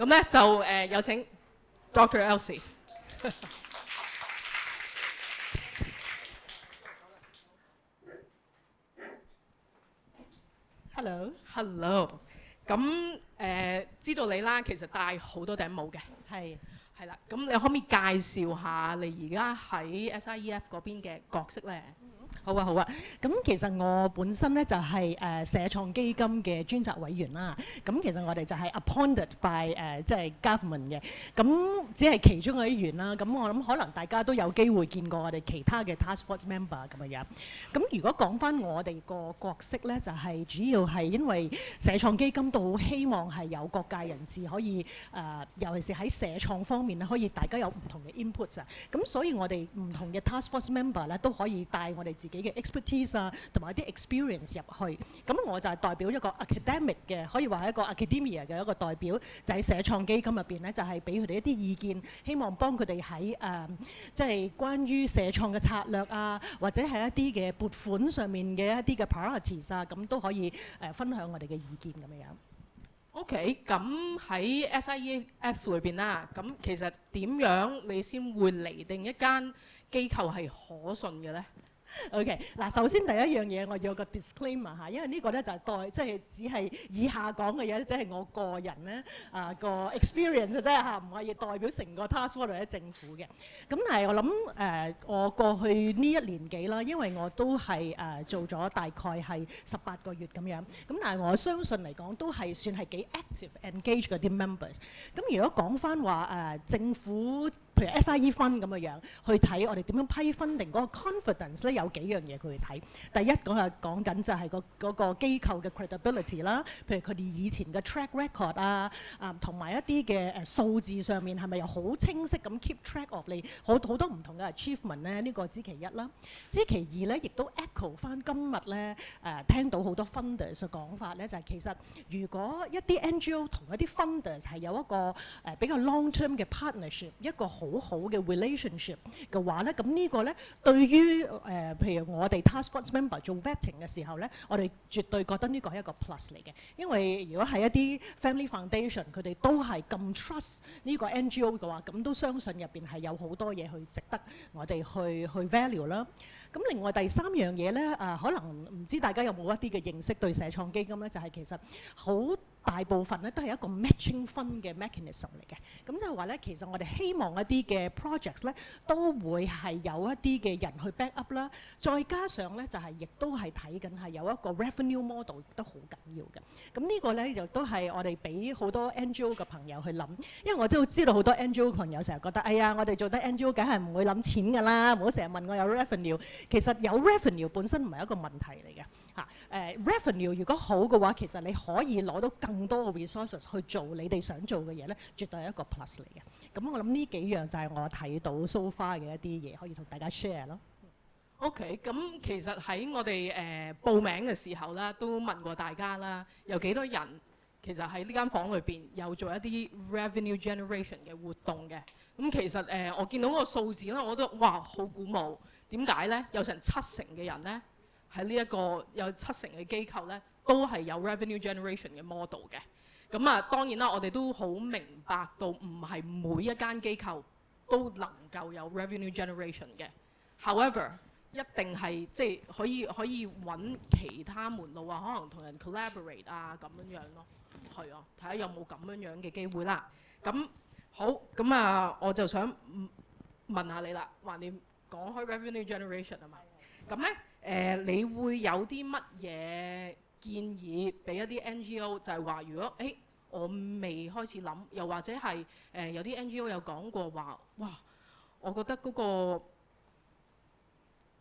咁咧就有請 Dr. Elsie。Hello。咁知道你啦，其實戴好多頂帽嘅。係啦，咁你可唔可以介紹下你而家喺 SIEF 嗰邊嘅角色咧？好啊，好啊。咁其實我本身咧就係社創基金嘅專責委員啦。咁其實我哋就係 appointed by 即係 government 嘅。咁只係其中嘅一員啦。咁我諗可能大家都有機會見過我哋其他嘅 task force member 咁樣樣。咁如果講翻我哋個角色咧，就係主要係因為社創基金都好希望係有各界人士可以尤其是喺社創方面咧，可以大家有唔同嘅 inputs 啊。咁所以我哋唔同嘅 task force member 咧都可以帶我哋自己嘅 expertise 啊，同埋啲 experience 入去。咁我就係代表一個 academic 嘅，可以話係一個 academia 嘅一個代表，就喺社創基金入邊咧，就係俾佢哋一啲意見，希望幫佢哋喺即係關於社創嘅策略啊，或者係一啲嘅撥款上面嘅一啲嘅 priorities 啊，咁都可以分享我哋嘅意見咁樣樣。OK，咁喺 SIEF 裏邊啦，咁其實點樣你先會釐定一間機構係可信嘅咧？ OK， 嗱，首先第一樣嘢我要有個 disclaimer 嚇，因為呢個咧就係即係只係以下講嘅嘢，即係我個人咧個 experience 啫嚇，唔係代表成個 task force 或者政府嘅。咁但係我諗我過去呢1年幾啦，因為我都係做咗大概係18個月咁樣。咁但係我相信嚟講都係算係幾 active engage 嗰啲 members。咁如果講翻話政府，譬如 SIE Fund 咁嘅樣去睇我哋點樣批分定嗰個 confidence 咧，有幾樣嘢佢去睇。第一講緊就係嗰個機構嘅 credibility 啦，譬如佢哋以前嘅 track record 啊，同埋一啲嘅數字上面係咪又好清晰咁 keep track of 你好多唔同嘅 achievement 咧？呢個之其一啦。之其二咧，亦都 echo 翻今日咧聽到好多 funders 嘅講法咧，就係其實如果一啲 NGO 同一啲 funders 係有一個比較 long term 嘅 partnership， 一個好嘅 relationship 嘅話咧，咁呢個咧對於譬如我哋 task force member 做 vetting 嘅時候咧，我哋絕對覺得呢個係一個 plus 嚟嘅。因為如果係一啲 family foundation， 佢哋都係咁 trust 呢個 NGO 嘅話，咁都相信入邊係有好多嘢去值得我哋去 value 啦。咁另外第三樣嘢咧，可能唔知大家有冇一啲嘅認識對社創基金咧，就係其實好大部分咧都係一個 matching fund 嘅 mechanism 嚟嘅。咁即係話咧，其實我哋希望一啲嘅 projects 咧都會係有一啲嘅人去 back up 啦，再加上咧就係亦都係睇緊係有一個 revenue model 都好緊要嘅。咁呢個咧就都係我哋俾好多 NGO 嘅朋友去諗，因為我都知道好多 NGO 朋友成日覺得，哎呀，我哋做得 NGO 梗係唔會諗錢㗎啦，唔好成日問我有 revenue。其實有 revenue 本身唔係一個問題嚟嘅嚇。revenue 如果好嘅話，其實你可以攞到更多嘅 resources 去做你哋想做嘅嘢咧，絕對係一個 plus 嚟嘅。咁我諗呢幾樣就係我睇到 so far 嘅一啲嘢，可以同大家 share 咯。OK，咁其實喺我哋報名嘅時候啦，都問過大家啦，有幾多人其實喺呢間房裏邊有做一啲 revenue generation 嘅活動嘅。咁其實我見到個數字咧，我覺得哇好鼓舞。點解咧？有成70%嘅人咧喺呢一個有70%嘅機構咧，都係有 revenue generation 嘅 model 嘅。咁啊，當然啦，我哋都好明白到唔係每一間機構都能夠有 revenue generation 嘅。However， 一定係即係可以揾其他門路啊，可能同人 collaborate 啊咁樣樣咯。係啊，睇下有冇咁樣樣嘅機會啦。咁好，咁啊，我就想問下你啦，橫掂講開 revenue generation 啊嘛。咁咧你會有啲乜嘢建議俾一啲 NGO， 就係話如果我未開始諗，又或者係有啲 NGO 有講過話，哇，我覺得嗰個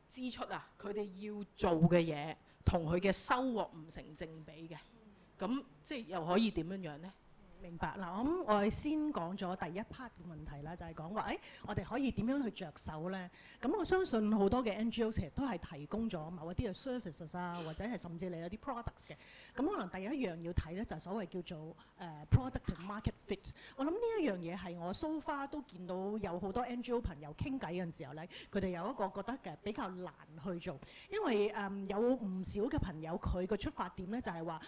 支出啊，佢哋要做嘅嘢同佢嘅收穫唔成正比嘅，咁即係又可以點樣樣呢？明白嗱，我哋先講咗第一 part 嘅問題啦，就係講話我哋可以點樣去着手咧？咁我相信好多嘅 NGO 其實都係提供咗某一啲嘅 services 啊，或者係甚至你有啲 products 嘅。咁可能第一樣要睇咧，就係所謂叫做product to market fit。我諗呢一樣嘢係我 so far 都見到有好多 NGO 朋友傾偈嘅時候咧，佢哋有一個覺得嘅比較難去做，因為有唔少嘅朋友佢個出發點咧就係話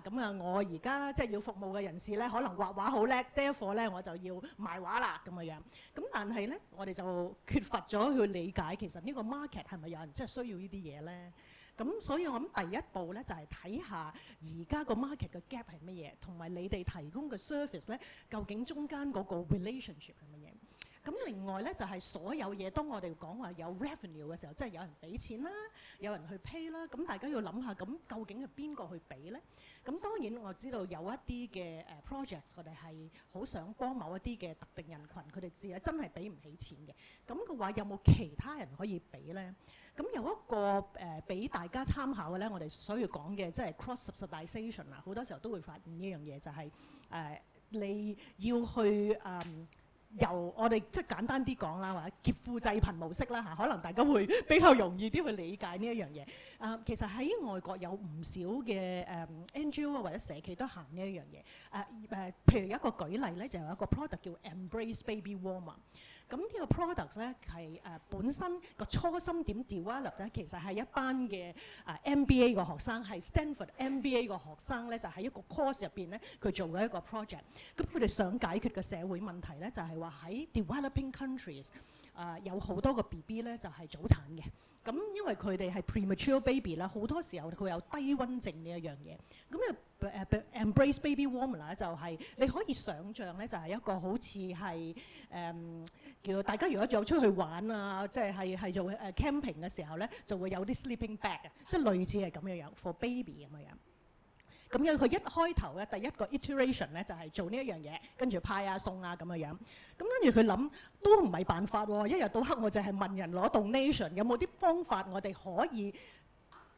咁我而家即係要服務嘅人士咧可能畫畫好叻 therefore 咧我就要賣畫啦咁樣。咁但係咧，我哋就缺乏咗去理解其實呢個 market 係咪有人真係需要呢啲嘢咧？咁所以我諗第一步咧就係睇下而家個 market 嘅 gap 係乜嘢，同埋你哋提供嘅 service 咧，究竟中間嗰個 relationship 係乜嘢？咁另外咧就係所有嘢，當我哋講話有 revenue 嘅時候，即係有人俾錢啦，有人去 pay 啦，咁大家要諗下，咁究竟係邊個去俾咧？咁當然我知道有一啲嘅projects，我哋係好想幫某一啲嘅特定人群，佢哋自己真係俾唔起錢嘅。咁嘅話有冇其他人可以俾咧？咁有一個俾大家參考嘅咧，我哋所要講嘅即係 cross subsidization 啊，好多時候都會發現呢樣嘢，就係你要去由我哋即係簡單啲講啦，或者劫富濟貧模式啦嚇，可能大家會比較容易啲去理解呢一樣嘢。其實喺外國有唔少嘅NGO 或者社企都行呢一樣嘢。譬如一個舉例咧，就有一個 product 叫 Embrace Baby Warmer。咁呢個 product 咧係本身個初心點 develop 咧，其實係一班嘅MBA 個學生，係 Stanford MBA 個學生咧，就喺一個 course 入邊咧，佢做嘅一個 project。咁佢哋想解決嘅社會問題咧，就係話喺 developing countries 有好多個 BB 咧就係早產嘅。咁因為佢哋係 premature baby 啦，好多時候佢有低溫症呢一樣嘢。咁Embrace Baby Warmer 咧就係你可以想像咧，就係一個好似係叫大家如果有出去玩啊，即係做camping 嘅時候咧，就會有啲 sleeping bag 嘅，即係類似係咁樣樣 for baby 咁樣樣。咁因為佢一開頭咧，第一個 iteration 咧就係做呢一樣嘢，跟住派啊送啊咁樣樣。咁跟住佢諗都唔係辦法喎，一日到黑我就係問人攞 donation，有冇啲方法我哋可以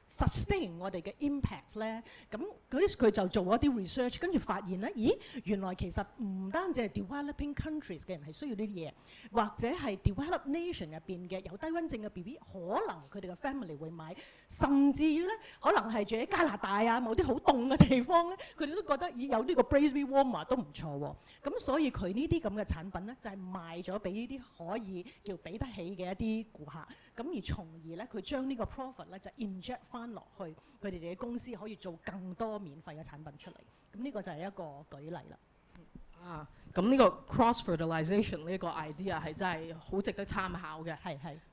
sustain 我哋嘅 impact 咧？咁佢就做咗啲 research， 跟住發現咧，咦，原來其實唔單止係 developing countries 嘅人係需要呢啲嘢，或者係 developed nation 入邊嘅有低溫症嘅 BB， 可能佢哋嘅 family 會買，甚至於咧可能係住喺加拿大啊某啲好凍嘅地方咧，佢哋都覺得咦有呢個 Baby Warmer 都唔錯喎。咁所以佢呢啲咁嘅產品咧就係賣咗俾呢啲可以叫俾得起嘅一啲顧客，咁而從而咧佢將呢個 profit 咧就 inject 翻落去佢哋自己公司，可以做更多免費嘅產品出嚟。咁呢個就係一個舉例啦。咁呢個 cross fertilization 呢個 idea 係真係好值得參考嘅。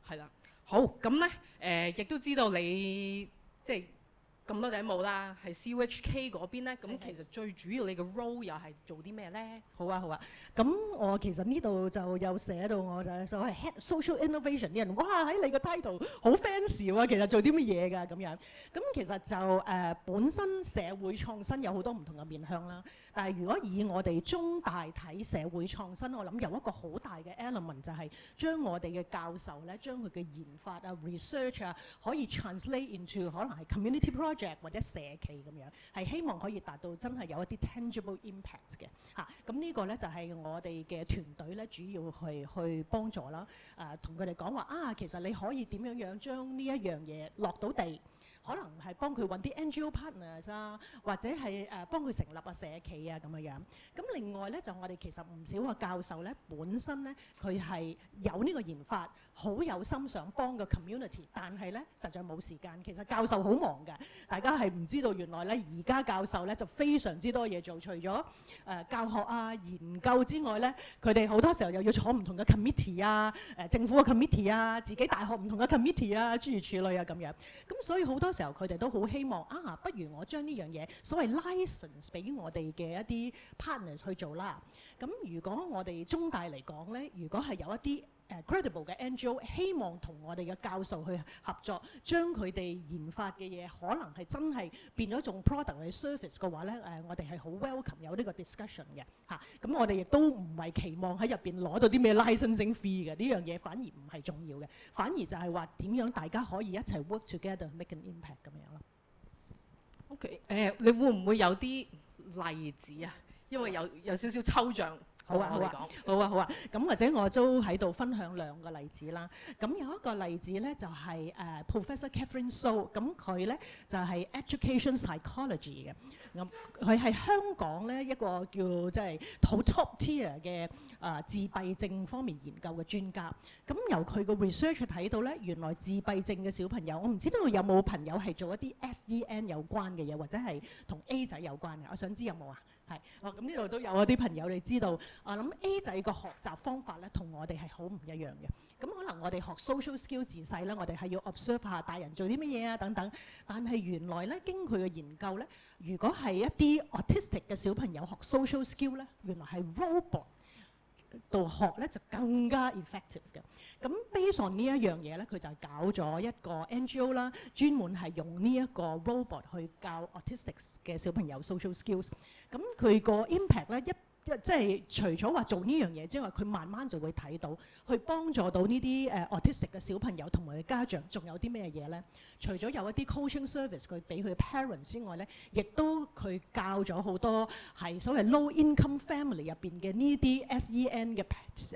係啦。好，咁咧亦都知道你即係咁多頂帽啦，係 CUHK 嗰邊咧，咁其實最主要你嘅 role 又係做啲咩咧？好啊。咁我其實呢度就有寫到我就係所謂 head social innovation 啲人，哇喺你個 title 好 fancy 喎，其實做啲乜嘢㗎咁樣？咁其實就本身社會創新有好多唔同嘅面向啦。但係如果以我哋中大睇社會創新，我諗有一個好大嘅 element 就係將我哋嘅教授咧，將佢嘅研發啊、research 啊，可以 translate into 可能係 community project 或者社企咁樣，係希望可以達到真係有一啲 tangible impact 嘅嚇。咁呢個咧就係我哋嘅團隊咧，主要去幫助啦。同佢哋講話其實你可以點樣樣將呢一樣嘢落到地。可能係幫佢揾啲 NGO partners 啊，或者係幫佢成立社企啊咁樣樣。咁另外咧就我哋其實唔少個教授咧，本身咧佢係有呢個研發，好有心想幫個 community， 但係咧實在冇時間。其實教授好忙㗎，大家係唔知道原來咧而家教授咧就非常之多嘢做，除咗教學啊、研究之外咧，佢哋好多時候又要坐唔同嘅 committee 啊、政府嘅 committee 啊、自己大學唔同嘅 committee 啊，諸如此類啊咁樣。咁所以好多時候佢哋都好希望不如我將呢樣嘢所謂 license 俾我哋嘅一啲 partners 去做啦。咁如果我哋中大嚟講咧，如果係有一啲credible 嘅 NGO 希望同我哋嘅教授去合作，將佢哋研發嘅嘢可能係真係變咗種 product 或者 service 嘅話咧，我哋係好 welcome 有呢個 discussion 嘅嚇。咁我哋亦都唔係期望喺入邊攞到啲咩 licensing fee 嘅，呢樣嘢反而唔係重要嘅，反而就係話點樣大家可以一齊 work together make an impact 咁樣咯。OK， 你會唔會有啲例子啊？因為有少少抽象。好啊，咁或者我都喺度分享兩個例子啦。咁有一個例子咧就係Professor Catherine So， 咁佢咧就係 education psychology 嘅。咁佢係香港咧一個叫即係好 top tier 嘅自閉症方面研究嘅專家。咁由佢個 research 睇到咧，原來自閉症嘅小朋友，我唔知道有冇朋友係做一啲 SEN 有關嘅嘢，或者係同 A 仔有關嘅。我想知有冇啊？係，咁呢度都有一啲朋友你知道，我諗 A 仔個學習方法咧，同我哋係好唔一樣嘅。咁可能我哋學 social skills 自細咧，我哋係要 observe 下大人做啲乜嘢啊等等。但係原來咧，經佢嘅研究咧，如果係一啲 autistic 嘅小朋友學 social skill 咧，原來係 robot 度學咧就更加 effective 嘅。咁 based on 呢一樣嘢咧，佢就搞咗一個 NGO 啦，專門係用呢一個 robot 去教 autistic 嘅小朋友 social skills。咁佢個 impact 咧即係除咗話做呢樣嘢之外，佢慢慢就會睇到，去幫助到呢啲autistic 嘅小朋友同埋佢家長，仲有啲咩嘢咧？除咗有一啲 coaching service 佢俾佢 parents 之外咧，亦都佢教咗好多係所謂 low income family 入邊嘅呢啲 SEN 嘅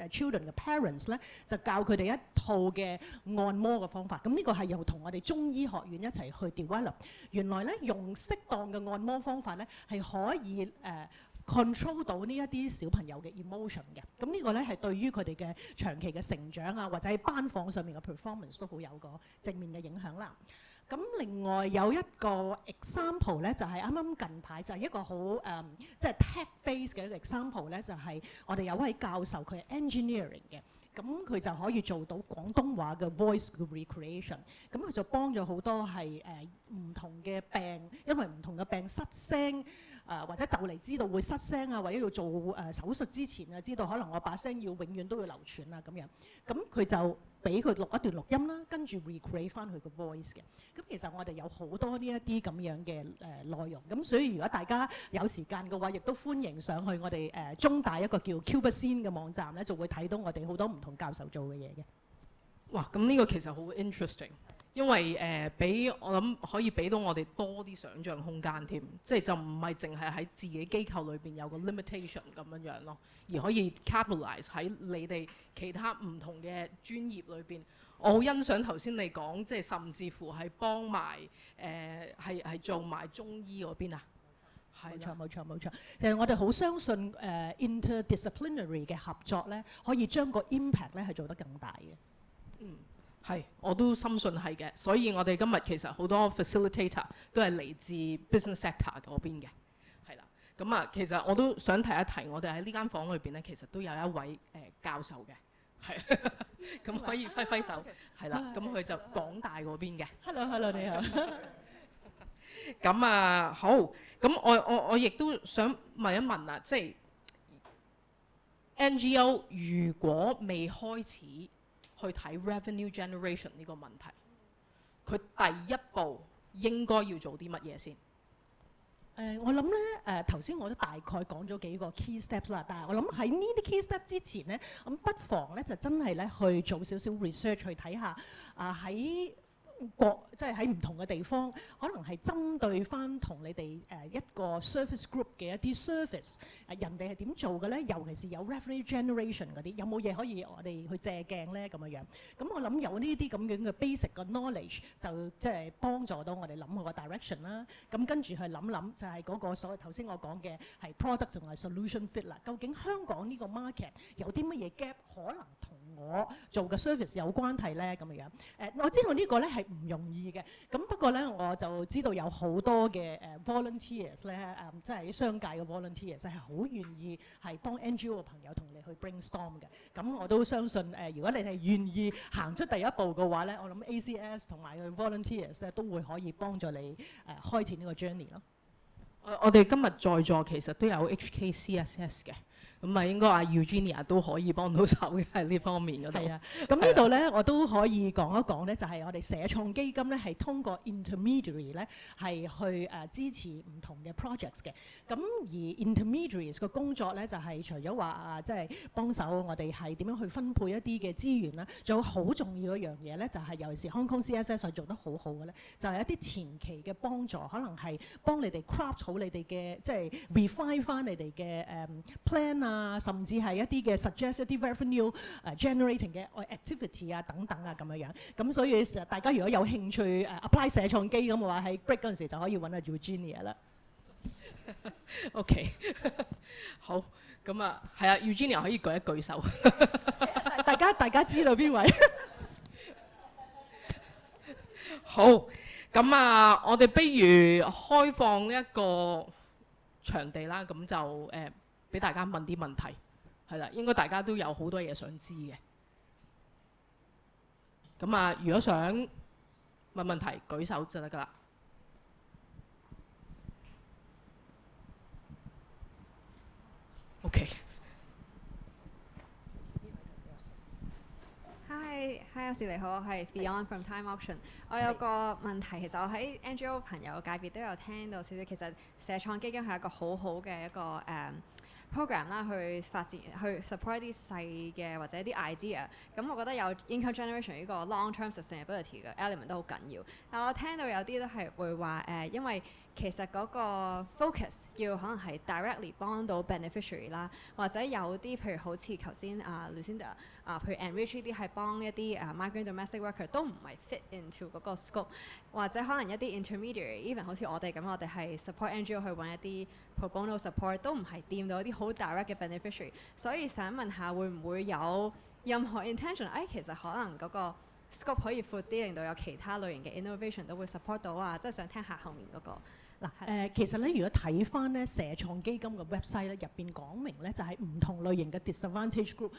children 嘅 parents 咧，就教佢哋一套嘅按摩嘅方法。咁呢個係又同我哋中醫學院一齊去 develop。原來咧用適當嘅按摩方法咧係可以control 到呢一啲小朋友嘅 emotion 嘅，咁呢個咧係對於佢哋嘅長期嘅成長啊，或者喺班房上面嘅 performance 都好有個正面嘅影響啦。咁另外有一個 example 咧，就係啱啱近排就係一個好即係 tech base 嘅一個 example 咧，就係我哋有位教授佢係 engineering 嘅。咁佢就可以做到廣東話嘅 voice recreation，咁佢就幫咗好多係唔同嘅病，因為唔同嘅病失聲，或者就嚟知道會失聲啊，或者要做手術之前啊，知道可能我把聲要永遠都要流傳啊咁樣，咁佢就俾佢錄一段錄音啦，跟住 recreate 翻佢個 voice 嘅。咁其實我哋有好多呢一啲咁樣嘅內容，咁所以如果大家有時間嘅話，亦都歡迎上去我哋中大一個叫 Cubersyn 嘅網站咧，就會睇到我哋好多唔同教授做嘅嘢嘅。哇！咁呢個其實好 interesting，因為俾我諗可以俾到我哋多啲想像空間添，即係就唔係淨係喺自己機構裏邊有個 limitation 咁樣樣咯，而可以 capitalize 喺你哋其他唔同嘅專業裏邊。我好欣賞頭先你講，即係甚至乎係幫埋係做埋中醫嗰邊啊。冇錯冇錯冇錯，其實我哋好相信interdisciplinary 嘅合作咧，可以將個 impact 咧係做得更大嘅。嗯，係，我都深信係嘅。所以我哋今日其實好多 facilitator 都係嚟自 business sector 嗰邊嘅，係啦。咁啊，其實我都想提一提，我哋喺呢間房裏邊咧，其實都有一位教授嘅，係，咁可以揮揮手，係啦。咁佢就港大嗰邊嘅。Hello 你好。咁啊好，咁我亦都想問一問啊，即係 NGO 如果未開始去睇 revenue generation 呢個問題，佢第一步應該要做啲乜嘢先？我諗咧頭先我都大概講咗幾個 key steps 啦，但係我諗喺呢啲 key steps 之前咧，咁不妨咧就真係咧去做少少 research 去睇下喺即係喺唔同嘅地方，可能係針對翻同你哋一個 service group 嘅一啲 service，人哋係點做嘅咧？尤其是有 revenue generation 嗰啲，有冇嘢可以我哋去借鏡咧？咁樣樣，咁我諗有呢啲咁樣嘅 basic 嘅 knowledge，就即係幫助到我哋諗個 direction 啦。咁跟住去諗就係嗰個所謂頭先我講嘅係 product 同埋 solution fit 啦。究竟香港呢個 market 有啲乜嘢 gap 可能同我做嘅 service 有關係咧？咁樣我知道呢個咧係唔容易嘅，咁不過咧我就知道有好多嘅volunteers 咧即係商界嘅 volunteers 係好願意係幫 NGO 嘅朋友同你去 brainstorm 嘅。咁我都相信如果你係願意行出第一步嘅話咧，我諗 ACS 同埋佢 volunteers 咧都會可以幫助你開展呢個 journey 咯。我哋今日在座其實都有 HKCSS 嘅。咁啊，應該阿 Eugenia 都可以幫到手嘅喺呢方面嗰度。係啊，咁呢度咧，我都可以講一講咧，就係我哋社創基金咧，係通過 intermediary 咧，係去支持唔同嘅 projects 嘅。咁而 intermediaries 嘅工作咧，就係除咗話即係幫手我哋係點樣去分配一啲嘅資源啦，仲有好重要一樣嘢咧，就係尤其是 Hong Kong CSS 係做得好好嘅咧，就係一啲前期嘅幫助，可能係幫你哋 craft 好你哋嘅即係 refine 翻你哋嘅plan 啊，甚至係一啲嘅 suggest 一啲 revenue generating 嘅 activity 啊等等啊咁樣樣。咁所以大家如果有興趣apply 社創基咁嘅話，喺 break 嗰陣時就可以揾阿 Eugenia 啦。OK， 好，咁啊，係啊 ，Eugenia 可以舉一舉手。大家知道邊位？好，咁啊，我哋不如開放一個場地啦，咁就俾大家問啲問題，係啦，應該大家都有好多嘢想知嘅。咁啊，如果想問問題，舉手就得㗎啦。OK。Hi，有時你好，我係 Fion from Time Option。我有個問題，其實我喺 NGO 朋友界別都有聽到少少。其實社創基金係一個好好嘅一個program 啦，去發展去 support 一啲細嘅或者一啲 idea。咁我覺得有 income generation 呢個 long-term sustainability 嘅 element 都好緊要。但我聽到有啲都係會話因為其實嗰個 focus 要可能係 directly 幫到 beneficiary 啦，或者有啲譬如好似頭先Lucinda 譬如 enrich 呢啲係幫一啲migrant domestic worker 都唔係 fit into 嗰個 scope， 或者可能一啲 intermediary，even 好似我哋咁，我哋係 support NGO 去揾一啲 pro bono support， 都唔係掂到一啲好 direct 嘅 beneficiary， 所以想問下會唔會有任何 intention？ 其實可能嗰個 scope 可以闊啲，令到有其他類型嘅 innovation 都會 support 到啊！即係想聽下後面嗰個。嗱其實咧，如果睇翻咧社創基金嘅 website 咧，入邊講明咧就係唔同類型嘅 disadvantage group。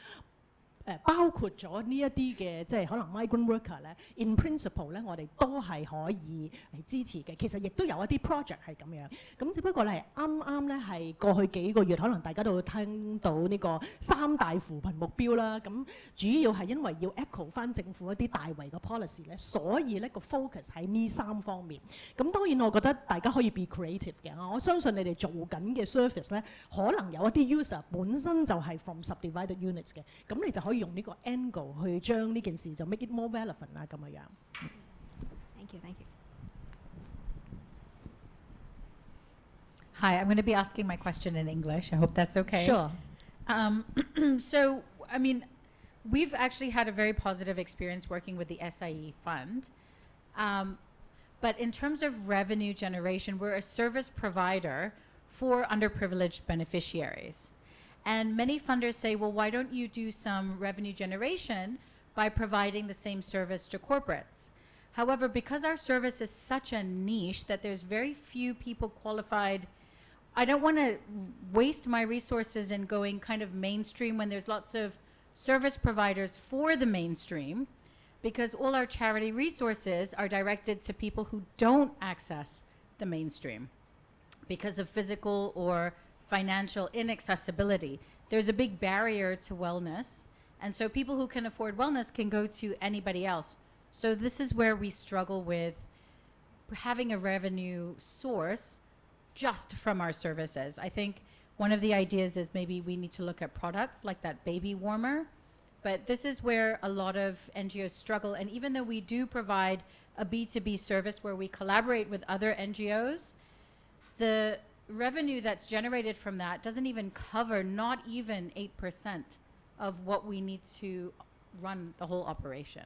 包括咗呢一啲嘅即係可能 migrant worker 咧 ，in principle 咧，我哋都係可以嚟支持嘅。其實亦都有一啲 project 係咁樣，咁只不過咧啱啱咧係過去幾個月，可能大家都會聽到呢個3大扶貧目標啦。咁主要係因為要 echo 翻政府一啲大圍嘅 policy 咧，所以咧個 focus 喺呢3方面。咁當然我覺得大家可以 be creative 嘅。我相信你哋做緊嘅 service 咧，可能有一啲 user 本身就係 from subdivided units 嘅，咁你就可以用呢個 angle 去將呢件事就 make it more relevant 啊咁嘅樣。Thank you. Hi, I'm going to be asking my question in English. I hope that's okay. Sure. So, I mean, we've actually had a very positive experience working with the SIE fund. But in terms of revenue generation, we're a service provider for underprivileged beneficiaries. And many funders say, well, why don't you do some revenue generation by providing the same service to corporates? However, because our service is such a niche that there's very few people qualified, I don't want to waste my resources in going kind of mainstream when there's lots of service providers for the mainstream, because all our charity resources are directed to people who don't access the mainstream because of physical or financial inaccessibility. There's a big barrier to wellness, and so people who can afford wellness can go to anybody else. So this is where we struggle with having a revenue source just from our services. I think one of the ideas is maybe we need to look at products like that baby warmer, but this is where a lot of NGOs struggle. And even though we do provide a B2B service where we collaborate with other NGOs, the revenue that's generated from that doesn't even cover not even 8% of what we need to run the whole operation.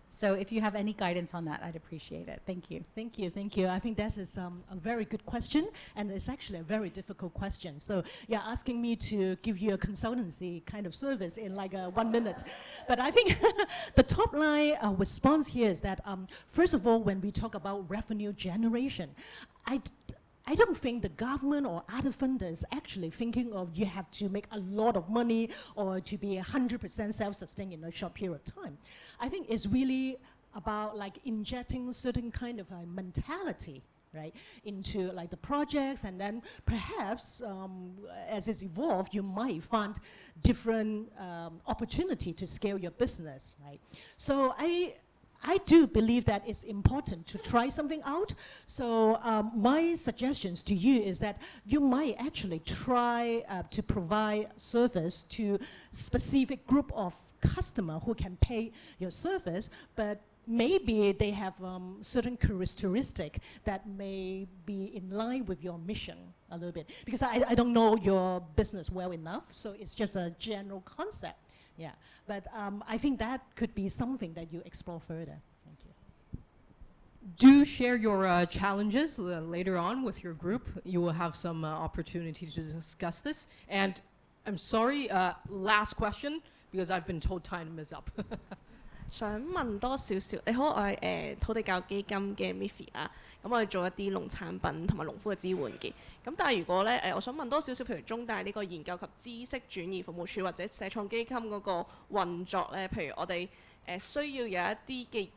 So if you have any guidance on that, I'd appreciate it. Thank you. Thank you. I think that is a very good question, and it's actually a very difficult question. So you're asking me to give you a consultancy kind of service in like 1 minute. But I think the top line response here is that, first of all, when we talk about revenue generation, I don't think the government or other funders actually thinking of you have to make a lot of money or to be 100% self-sustained in a short period of time. I think it's really about like injecting certain kind of a mentality, right, into like the projects, and then perhaps as it's evolved, you might find different opportunity to scale your business, right? So I do believe that it's important to try something out. So my suggestions to you is that you might actually try to provide service to specific group of customer who can pay your service, but maybe they have certain characteristic that may be in line with your mission a little bit. Because I don't know your business well enough, so it's just a general concept. Yeah, but I think that could be something that you explore further. Thank you. Do share your challenges later on with your group. You will have some opportunity to discuss this. And I'm sorry, last question, because I've been told time is up. 想問多少少，你好，我係土地教育基金嘅 Miffy 啦。咁我哋做一啲農產品同埋農夫嘅支援嘅。咁但係如果咧我想問多少少，譬如中大呢個研究及知識轉移服務處或者社創基金嗰個運作咧，譬如我哋需要有一啲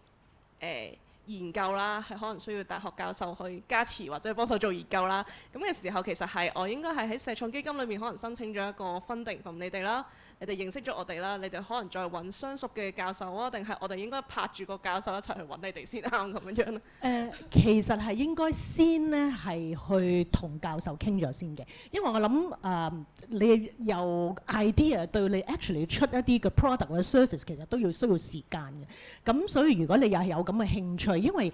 嘅研究啦，係可能需要大學教授去加持或者幫手做研究啦。咁嘅時候其實係我應該係喺社創基金裏面可能申請咗一個 funding from 你哋啦。你哋認識咗我哋啦，你哋可能再揾相熟嘅教授啊，定係我哋應該拍住個教授一齊去揾你哋先啱咁樣咧？其實係應該先咧係去同教授傾咗先嘅，因為我諗你由 idea 對你 actually 出一啲嘅 product 或者 service 其實都要需要時間嘅。咁所以如果你又係有咁嘅興趣，因為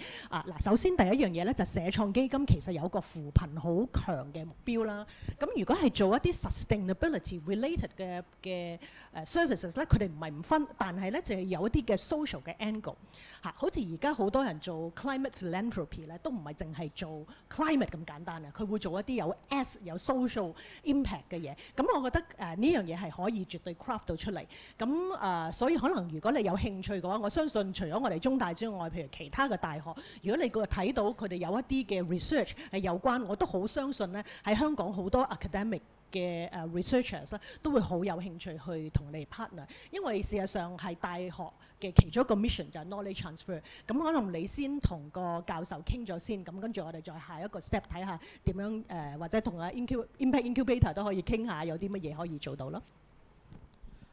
首先第一樣嘢咧就社創基金其實有個扶貧好強嘅目標啦。咁如果係做一啲 sustainability related 嘅services 咧，佢哋唔係唔分，但係咧就係有一啲嘅 social 嘅 angle 嚇，好似而家好多人做 climate philanthropy 咧，都唔係淨係做 climate 咁簡單啊，佢會做一啲有 S 有 social impact 嘅嘢。咁我覺得呢樣嘢係可以絕對 craft 到出嚟。咁所以可能如果你有興趣嘅話，我相信除咗我哋中大之外，譬如其他嘅大學，如果你個睇到佢哋有一啲嘅 research 係有關，我都好相信咧喺香港好多 academic嘅researchers 咧都會好有興趣去同你 partner， 因為事實上係大學嘅其中一個 mission 就係 knowledge transfer。咁可能你先同個教授傾咗先，咁跟住我哋再下一個 step 睇下點樣或者同啊 impact incubator 都可以傾下有啲乜嘢可以做到咯。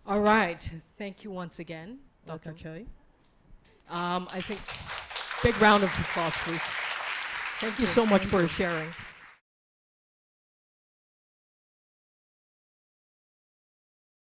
All right, thank you once again, Dr. Choi. I think big round of applause, please. Thank you so much for sharing.